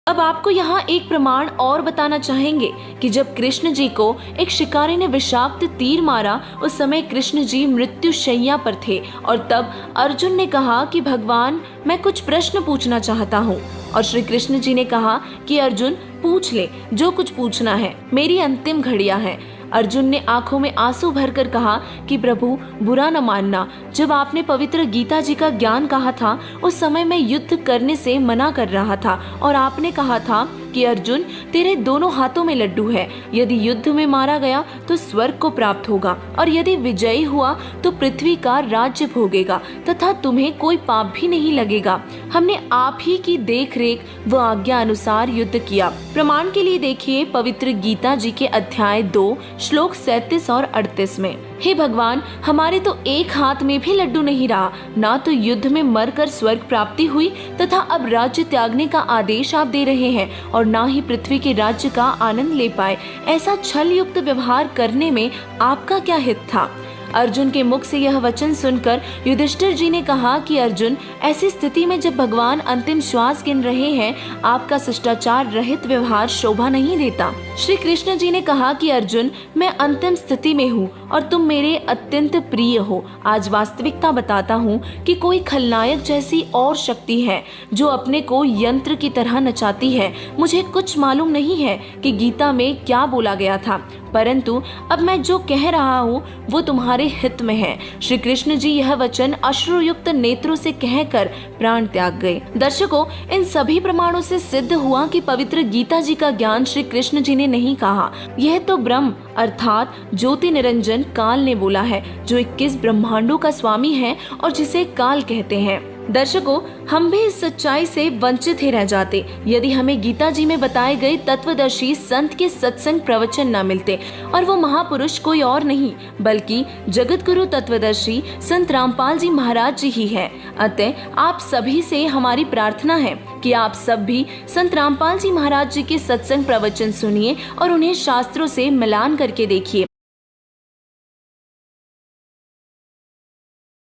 अब आपको यहाँ एक प्रमाण और बताना चाहेंगे कि जब कृष्ण जी को एक शिकारी ने विषाक्त तीर मारा, उस समय कृष्ण जी मृत्यु शैया पर थे और तब अर्जुन ने कहा कि भगवान, मैं कुछ प्रश्न पूछना चाहता हूँ। और श्री कृष्ण जी ने कहा कि अर्जुन, पूछ ले, जो कुछ पूछना है, मेरी अंतिम घड़ियां हैं। अर्जुन ने आंखों में आंसू भरकर कहा कि प्रभु, बुरा न मानना, जब आपने पवित्र गीता जी का ज्ञान कहा था उस समय मैं युद्ध करने से मना कर रहा था और आपने कहा था कि अर्जुन, तेरे दोनों हाथों में लड्डू है, यदि युद्ध में मारा गया तो स्वर्ग को प्राप्त होगा और यदि विजयी हुआ तो पृथ्वी का राज्य भोगेगा तथा तुम्हें कोई पाप भी नहीं लगेगा। हमने आप ही की देख रेख व आज्ञा अनुसार युद्ध किया। प्रमाण के लिए देखिए पवित्र गीता जी के अध्याय 2 श्लोक 37 और 38 में। हे भगवान, हमारे तो एक हाथ में भी लड्डू नहीं रहा, ना तो युद्ध में मरकर स्वर्ग प्राप्ति हुई तथा अब राज्य त्यागने का आदेश आप दे रहे हैं और ना ही पृथ्वी के राज्य का आनंद ले पाए। ऐसा छल युक्त व्यवहार करने में आपका क्या हित था? अर्जुन के मुख से यह वचन सुनकर युधिष्ठिर जी ने कहा कि अर्जुन, ऐसी स्थिति में जब भगवान अंतिम श्वास गिन रहे हैं, आपका शिष्टाचार रहित व्यवहार शोभा नहीं देता। श्री कृष्ण जी ने कहा कि अर्जुन, मैं अंतिम स्थिति में हूँ और तुम मेरे अत्यंत प्रिय हो। आज वास्तविकता बताता हूँ कि कोई खलनायक जैसी और शक्ति है जो अपने को यंत्र की तरह नचाती है। मुझे कुछ मालूम नहीं है कि गीता में क्या बोला गया था, परंतु अब मैं जो कह रहा हूँ वो तुम्हारे हित में है। श्री कृष्ण जी यह वचन अश्रुयुक्त नेत्रों से कहकर प्राण त्याग गए। दर्शकों, इन सभी प्रमाणों से सिद्ध हुआ कि पवित्र गीता जी का ज्ञान श्री कृष्ण जी ने नहीं कहा, यह तो ब्रह्म अर्थात ज्योति निरंजन काल ने बोला है, जो 21 ब्रह्मांडों का स्वामी है और जिसे काल कहते हैं। दर्शकों, हम भी इस सच्चाई से वंचित ही रह जाते यदि हमें गीता जी में बताए गए तत्वदर्शी संत के सत्संग प्रवचन न मिलते, और वो महापुरुष कोई और नहीं बल्कि जगत गुरु तत्वदर्शी संत रामपाल जी महाराज जी ही है। अतः आप सभी से हमारी प्रार्थना है कि आप सब भी संत रामपाल जी महाराज जी के सत्संग प्रवचन सुनिए और उन्हें शास्त्रों से मिलान करके देखिए